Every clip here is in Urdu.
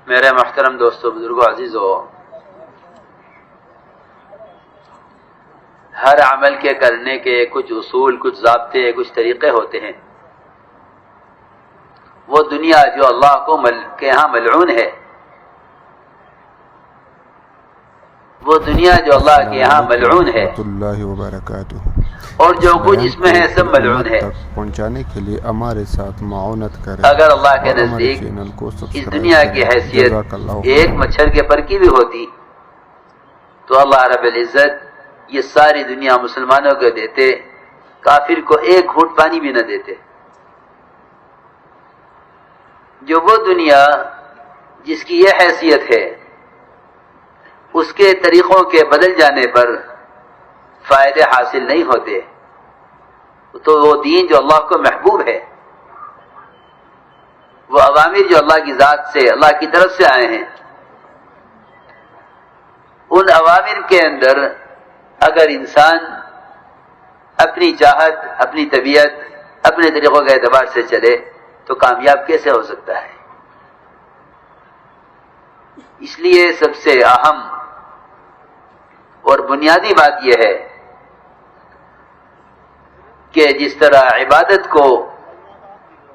میرے محترم دوستو، بزرگوں، عزیزو، ہر عمل کے کرنے کے کچھ اصول، کچھ ضابطے، کچھ طریقے ہوتے ہیں۔ وہ دنیا جو اللہ کے ہاں ملعون ہے، وہ دنیا جو اللہ کے یہاں ملعون ہے، اللہ وبرکاتہ، اور جو کچھ اس میں ہے سب ملعون ہے۔ تک پہنچانے کے لیے ہمارے ساتھ معاونت کریں۔ اگر اللہ کے نزدیک اس دنیا کی حیثیت ایک مچھر کے پر کی بھی ہوتی تو اللہ رب العزت یہ ساری دنیا مسلمانوں کو دیتے، کافر کو ایک گھونٹ پانی بھی نہ دیتے۔ جو وہ دنیا جس کی یہ حیثیت ہے، اس کے طریقوں کے بدل جانے پر فائدے حاصل نہیں ہوتے، تو وہ دین جو اللہ کو محبوب ہے، وہ اوامر جو اللہ کی ذات سے، اللہ کی طرف سے آئے ہیں، ان اوامر کے اندر اگر انسان اپنی چاہت، اپنی طبیعت، اپنے طریقوں کے اعتبار سے چلے تو کامیاب کیسے ہو سکتا ہے؟ اس لیے سب سے اہم اور بنیادی بات یہ ہے کہ جس طرح عبادت کو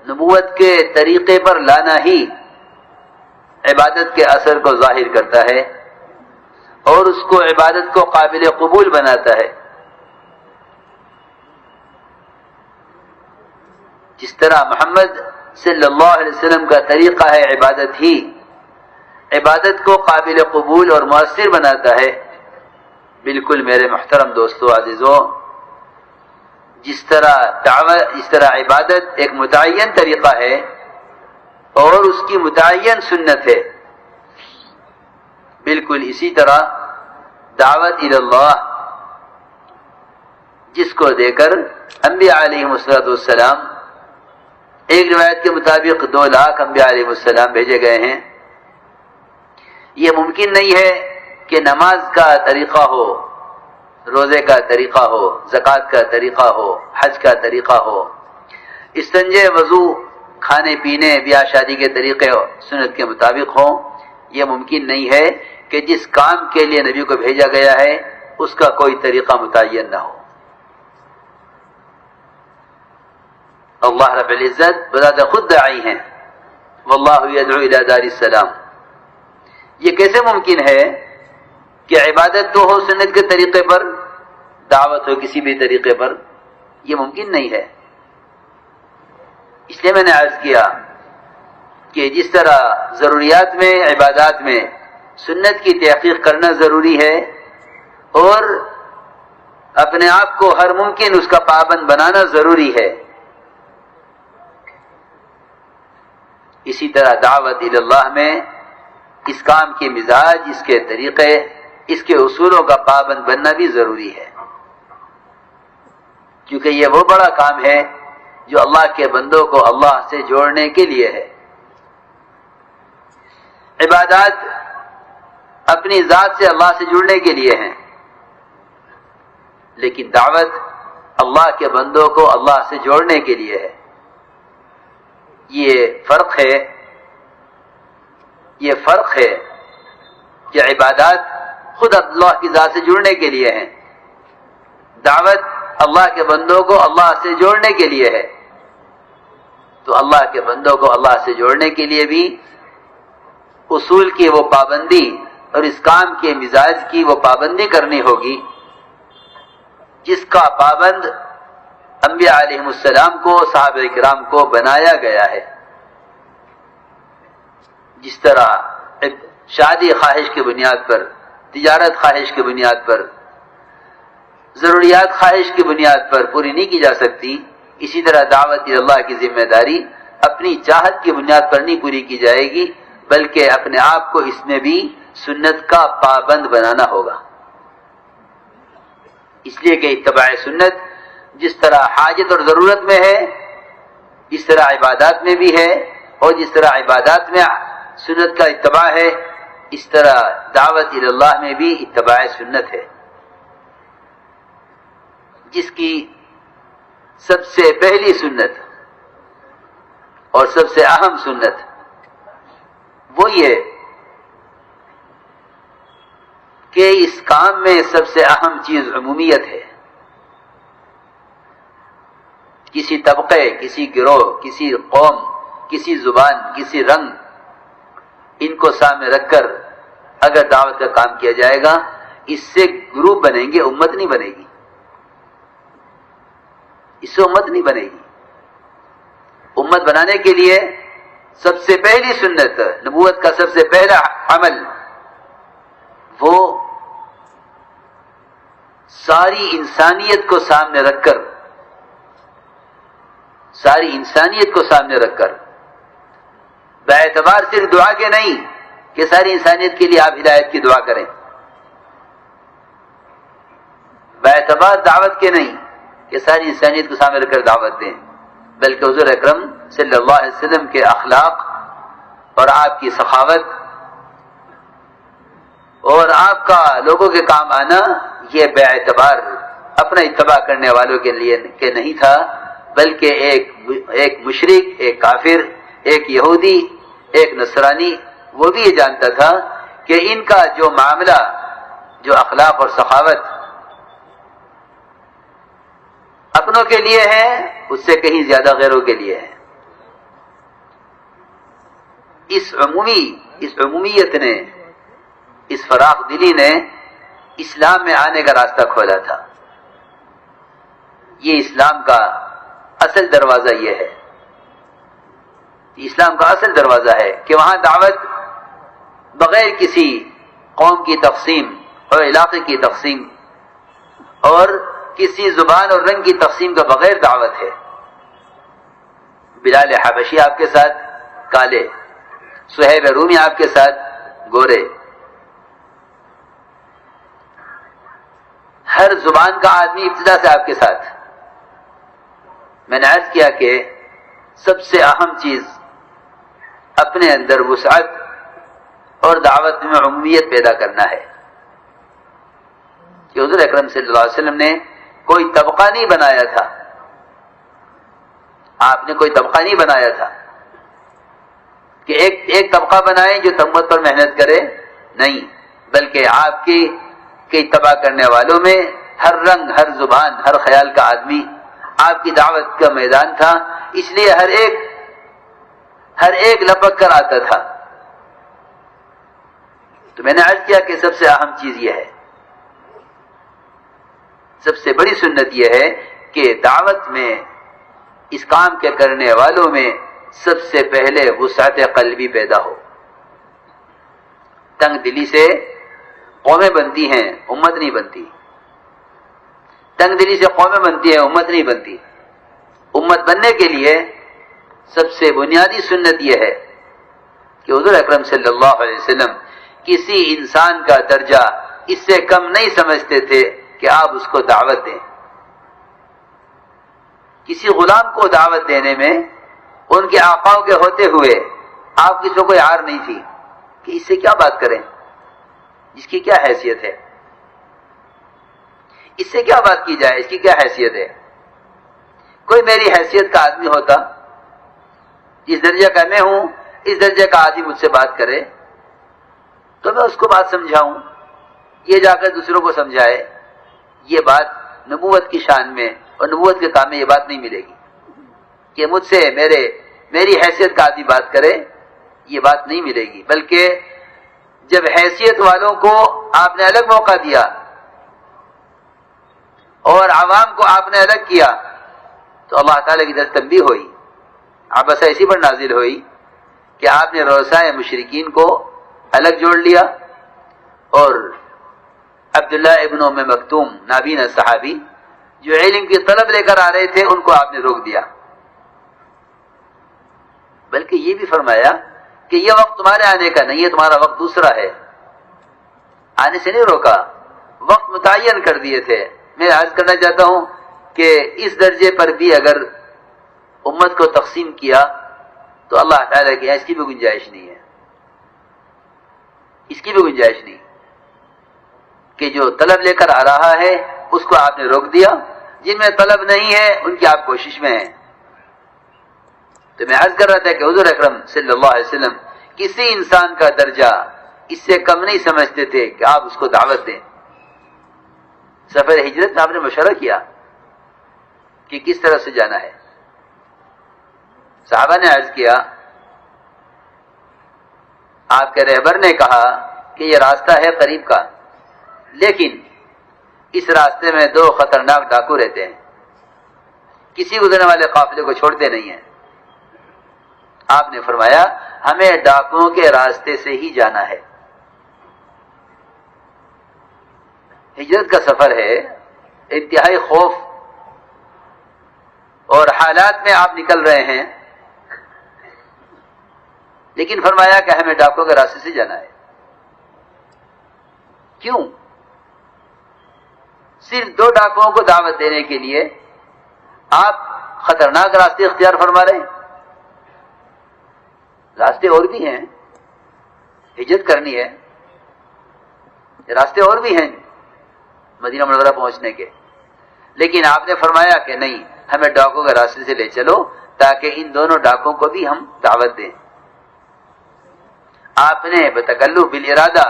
نبوت کے طریقے پر لانا ہی عبادت کے اثر کو ظاہر کرتا ہے اور اس کو عبادت کو قابل قبول بناتا ہے، جس طرح محمد صلی اللہ علیہ وسلم کا طریقہ ہے عبادت ہی عبادت کو قابل قبول اور مؤثر بناتا ہے، بالکل میرے محترم دوستو، عزیزوں، جس طرح عبادت ایک متعین طریقہ ہے اور اس کی متعین سنت ہے، بالکل اسی طرح دعوت اللہ، جس کو دے کر انبیاء علیہم السلام، ایک روایت کے مطابق 2 لاکھ انبیاء علیہم السلام بھیجے گئے ہیں۔ یہ ممکن نہیں ہے کہ نماز کا طریقہ ہو، روزے کا طریقہ ہو، زکوٰۃ کا طریقہ ہو، حج کا طریقہ ہو، استنجے، وضو، کھانے پینے، بیاہ شادی کے طریقے سنت کے مطابق ہوں۔ یہ ممکن نہیں ہے کہ جس کام کے لیے نبی کو بھیجا گیا ہے اس کا کوئی طریقہ متعین نہ ہو۔ اللہ رب العزت بذات خود داعی ہیں، واللہ یدعو الی دار السلام۔ یہ کیسے ممکن ہے کہ عبادت تو ہو سنت کے طریقے پر، دعوت ہو کسی بھی طریقے پر؟ یہ ممکن نہیں ہے۔ اس لیے میں نے عرض کیا کہ جس طرح ضروریات میں، عبادات میں سنت کی تحقیق کرنا ضروری ہے اور اپنے آپ کو ہر ممکن اس کا پابند بنانا ضروری ہے، اسی طرح دعوت اللہ میں اس کام کے مزاج، اس کے طریقے، اس کے اصولوں کا پابند بننا بھی ضروری ہے، کیونکہ یہ وہ بڑا کام ہے جو اللہ کے بندوں کو اللہ سے جوڑنے کے لیے ہے۔ عبادات اپنی ذات سے اللہ سے جڑنے کے لیے ہیں، لیکن دعوت اللہ کے بندوں کو اللہ سے جوڑنے کے لیے ہے۔ یہ فرق ہے کہ عبادات خود اللہ کی ذات سے جڑنے کے لیے ہیں، دعوت اللہ کے بندوں کو اللہ سے جوڑنے کے لیے ہے۔ تو اللہ کے بندوں کو اللہ سے جوڑنے کے لیے بھی اصول کی وہ پابندی اور اس کام کے مزاج کی وہ پابندی کرنی ہوگی جس کا پابند انبیاء علیہم السلام کو، صحابہ کرام کو بنایا گیا ہے۔ جس طرح شادی خواہش کی بنیاد پر، تجارت خواہش کی بنیاد پر، ضروریات خواہش کی بنیاد پر پوری نہیں کی جا سکتی، اسی طرح دعوت اللہ کی ذمہ داری اپنی چاہت کی بنیاد پر نہیں پوری کی جائے گی، بلکہ اپنے آپ کو اس میں بھی سنت کا پابند بنانا ہوگا۔ اس لیے کہ اتباع سنت جس طرح حاجت اور ضرورت میں ہے، اس طرح عبادات میں بھی ہے، اور جس طرح عبادات میں سنت کا اتباع ہے، اس طرح دعوت اللہ میں بھی اتباع سنت ہے، جس کی سب سے پہلی سنت اور سب سے اہم سنت وہ یہ کہ اس کام میں سب سے اہم چیز عمومیت ہے. کسی طبقے، کسی گروہ، کسی قوم، کسی زبان، کسی رنگ، ان کو سامنے رکھ کر اگر دعوت کا کام کیا جائے گا، اس سے گروپ بنیں گے، امت نہیں بنے گی. اس سے امت نہیں بنے گی. امت بنانے کے لیے سب سے پہلی سنت، نبوت کا سب سے پہلا عمل، وہ ساری انسانیت کو سامنے رکھ کر، ساری انسانیت کو سامنے رکھ کر، باعتبار صرف دعا کے نہیں کہ ساری انسانیت کے لیے آپ ہدایت کی دعا کریں، باعتبار دعوت کے نہیں کہ ساری انسانیت کو سامنے رکھ کر دعوت دیں، بلکہ حضور اکرم صلی اللہ علیہ وسلم کے اخلاق اور آپ کی سخاوت اور آپ کا لوگوں کے کام آنا، یہ بے اعتبار اپنا اتباع کرنے والوں کے لیے کہ نہیں تھا، بلکہ ایک مشرک، ایک کافر، ایک یہودی، ایک نصرانی، وہ بھی یہ جانتا تھا کہ ان کا جو معاملہ، جو اخلاق اور سخاوت اپنوں کے لیے ہے، اس سے کہیں زیادہ غیروں کے لیے ہے. اس عمومیت نے، اس فراخ دلی نے اسلام میں آنے کا راستہ کھولا تھا. یہ اسلام کا اصل دروازہ یہ ہے، اسلام کا اصل دروازہ ہے کہ وہاں دعوت بغیر کسی قوم کی تقسیم اور علاقے کی تقسیم اور کسی زبان اور رنگ کی تقسیم کا بغیر دعوت ہے. بلال حبشی آپ کے ساتھ کالے، صہیب رومی آپ کے ساتھ گورے، ہر زبان کا آدمی ابتدا سے آپ کے ساتھ. میں نے عرض کیا کہ سب سے اہم چیز اپنے اندر وسعت اور دعوت میں عمومیت پیدا کرنا ہے. کہ حضور اکرم صلی اللہ علیہ وسلم نے کوئی طبقہ نہیں بنایا تھا، آپ نے کوئی طبقہ نہیں بنایا تھا کہ ایک طبقہ بنائے جو امت پر محنت کرے، نہیں، بلکہ آپ کی اتباع کرنے والوں میں ہر رنگ، ہر زبان، ہر خیال کا آدمی آپ کی دعوت کا میدان تھا. اس لیے ہر ایک لپک کر آتا تھا. تو میں نے عرض کیا کہ سب سے اہم چیز یہ ہے، سب سے بڑی سنت یہ ہے کہ دعوت میں، اس کام کے کرنے والوں میں سب سے پہلے وسعت قلبی پیدا ہو. تنگ دلی سے قومیں بنتی ہیں، امت نہیں بنتی. تنگ دلی سے قومیں بنتی ہیں، امت نہیں بنتی. امت بننے کے لیے سب سے بنیادی سنت یہ ہے کہ حضور اکرم صلی اللہ علیہ وسلم کسی انسان کا درجہ اس سے کم نہیں سمجھتے تھے کہ آپ اس کو دعوت دیں. کسی غلام کو دعوت دینے میں ان کے آقاؤں کے ہوتے ہوئے آپ کی تو کوئی عار نہیں تھی کہ اس سے کیا بات کریں، اس کی کیا حیثیت ہے، اس سے کیا بات کی جائے، اس کی کیا حیثیت ہے. کوئی میری حیثیت کا آدمی ہوتا، جس درجے کا میں ہوں اس درجے کا آدمی مجھ سے بات کرے تو میں اس کو بات سمجھاؤں، یہ جا کر دوسروں کو سمجھائے. یہ بات نبوت کی شان میں اور نبوت کے کام میں یہ بات نہیں ملے گی کہ مجھ سے میری حیثیت کا آدمی بات کرے، یہ بات نہیں ملے گی. بلکہ جب حیثیت والوں کو آپ نے الگ موقع دیا اور عوام کو آپ نے الگ کیا تو اللہ تعالیٰ کی طرف تنبیہ ہوئی. عبس ایسی پر نازل ہوئی کہ آپ نے رؤسائے مشرکین کو الگ جوڑ لیا اور عبداللہ ابن ام مکتوم نابینا صحابی جو علم کی طلب لے کر آ رہے تھے ان کو آپ نے روک دیا. بلکہ یہ بھی فرمایا کہ یہ وقت تمہارے آنے کا نہیں ہے، تمہارا وقت دوسرا ہے. آنے سے نہیں روکا، وقت متعین کر دیے تھے. میں عرض کرنا چاہتا ہوں کہ اس درجے پر بھی اگر امت کو تقسیم کیا تو اللہ تعالیٰ کی اس کی بھی گنجائش نہیں ہے، اس کی بھی گنجائش نہیں کہ جو طلب لے کر آ رہا ہے اس کو آپ نے روک دیا، جن میں طلب نہیں ہے ان کی آپ کوشش میں ہیں. تو میں عرض کر رہا تھا کہ حضور اکرم صلی اللہ علیہ وسلم کسی انسان کا درجہ اس سے کم نہیں سمجھتے تھے کہ آپ اس کو دعوت دیں. سفر ہجرت میں آپ نے مشورہ کیا کہ کس طرح سے جانا ہے. صحابہ نے عرض کیا، آپ کے رہبر نے کہا کہ یہ راستہ ہے قریب کا، لیکن اس راستے میں 2 خطرناک ڈاکو رہتے ہیں، کسی گزرنے والے قافلے کو چھوڑتے نہیں ہیں. آپ نے فرمایا ہمیں ڈاکوؤں کے راستے سے ہی جانا ہے. ہجرت کا سفر ہے، انتہائی خوف اور حالات میں آپ نکل رہے ہیں، لیکن فرمایا کہ ہمیں ڈاکوؤں کے راستے سے جانا ہے. کیوں؟ صرف 2 ڈاکوؤں کو دعوت دینے کے لیے آپ خطرناک راستے اختیار فرما رہے ہیں. راستے اور بھی ہیں، ہجرت کرنی ہے، راستے اور بھی ہیں مدینہ منورہ پہنچنے کے، لیکن آپ نے فرمایا کہ نہیں، ہمیں ڈاکوں کے راستے سے لے چلو تاکہ ان دونوں ڈاکوں کو بھی ہم دعوت دیں. آپ نے بتکلف بالارادہ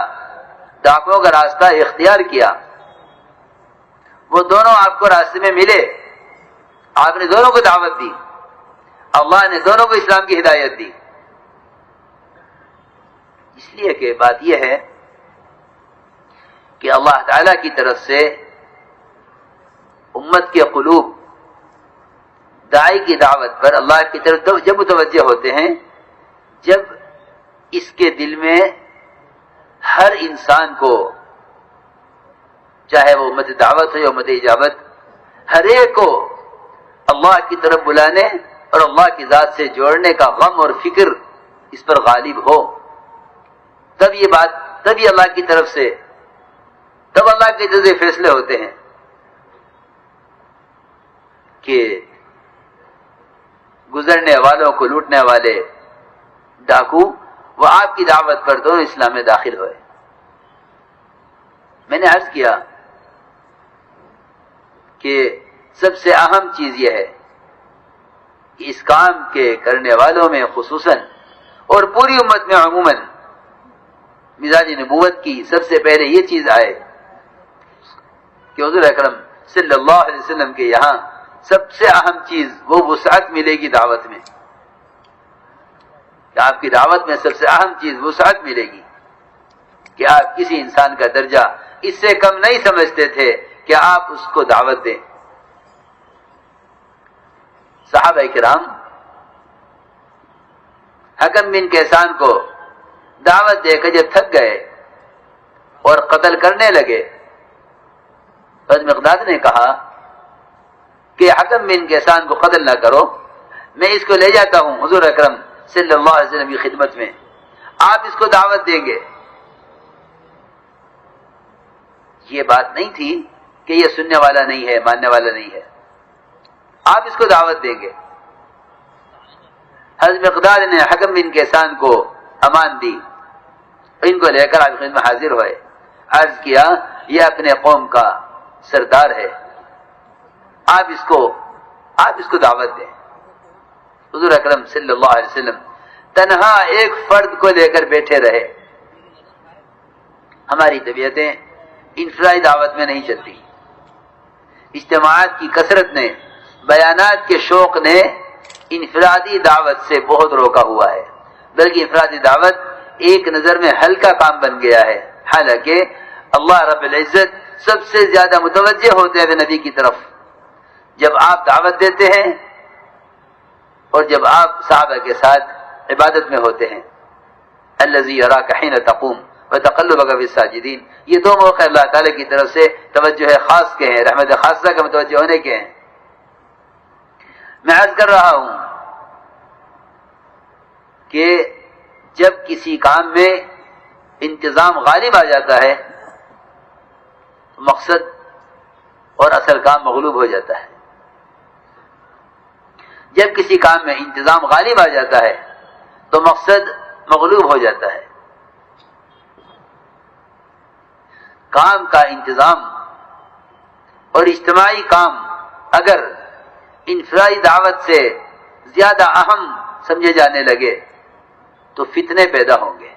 ڈاکوں کا راستہ اختیار کیا. وہ دونوں آپ کو راستے میں ملے، آپ نے دونوں کو دعوت دی، اللہ نے دونوں کو اسلام کی ہدایت دی. اس لیے کہ بات یہ ہے کہ اللہ تعالی کی طرف سے امت کے قلوب داعی کی دعوت پر اللہ کی طرف جب متوجہ ہوتے ہیں، جب اس کے دل میں ہر انسان کو، چاہے وہ امت دعوت ہو یا امت اجابت، ہر ایک کو اللہ کی طرف بلانے اور اللہ کی ذات سے جوڑنے کا غم اور فکر اس پر غالب ہو، تب یہ اللہ کی طرف سے، تب اللہ کے جزے فیصلے ہوتے ہیں کہ گزرنے والوں کو لوٹنے والے ڈاکو وہ آپ کی دعوت پر دونوں اسلام میں داخل ہوئے. میں نے عرض کیا کہ سب سے اہم چیز یہ ہے کہ اس کام کے کرنے والوں میں خصوصاً اور پوری امت میں عموماً مزاج نبوت کی سب سے پہلے یہ چیز آئے کہ حضور اکرم صلی اللہ علیہ وسلم کے یہاں سب سے اہم چیز وہ وسعت ملے گی دعوت میں، کہ آپ کی دعوت میں سب سے اہم چیز وسعت ملے گی، کہ آپ کسی انسان کا درجہ اس سے کم نہیں سمجھتے تھے کہ آپ اس کو دعوت دیں. صحابہ کرام حکم بن کیسان کو دعوت دے کر جب تھک گئے اور قتل کرنے لگے، حضرت مقداد نے کہا کہ حکم بن کیسان کو قتل نہ کرو، میں اس کو لے جاتا ہوں حضور اکرم صلی اللہ علیہ وسلم کی خدمت میں، آپ اس کو دعوت دیں گے. یہ بات نہیں تھی کہ یہ سننے والا نہیں ہے، ماننے والا نہیں ہے، آپ اس کو دعوت دیں گے. حضرت مقداد نے حکم بن کیسان کو امان دی، ان کو لے کر آپ خدمت میں حاضر ہوئے. عرض کیا یہ اپنے قوم کا سردار ہے، آپ اس کو دعوت دیں. حضور اکرم صلی اللہ علیہ وسلم تنہا ایک فرد کو لے کر بیٹھے رہے. ہماری طبیعتیں انفرادی دعوت میں نہیں چلتی، اجتماعات کی کثرت نے، بیانات کے شوق نے انفرادی دعوت سے بہت روکا ہوا ہے، بلکہ انفرادی دعوت ایک نظر میں ہلکا کام بن گیا ہے، حالانکہ اللہ رب العزت سب سے زیادہ متوجہ ہوتے ہیں نبی کی طرف جب آپ دعوت دیتے ہیں اور جب آپ صحابہ کے ساتھ عبادت میں ہوتے ہیں. الذی یراک حین تقوم وتقلبک فی الساجدین، یہ 2 موقع اللہ تعالی کی طرف سے توجہ خاص کے ہیں، رحمت خاصہ کا متوجہ ہونے کے ہیں. میں عرض کر رہا ہوں کہ جب کسی کام میں انتظام غالب آ جاتا ہے تو مقصد اور اصل کام مغلوب ہو جاتا ہے. جب کسی کام میں انتظام غالب آ جاتا ہے تو مقصد مغلوب ہو جاتا ہے. کام کا انتظام اور اجتماعی کام اگر انفرادی دعوت سے زیادہ اہم سمجھے جانے لگے تو فتنے پیدا ہوں گے.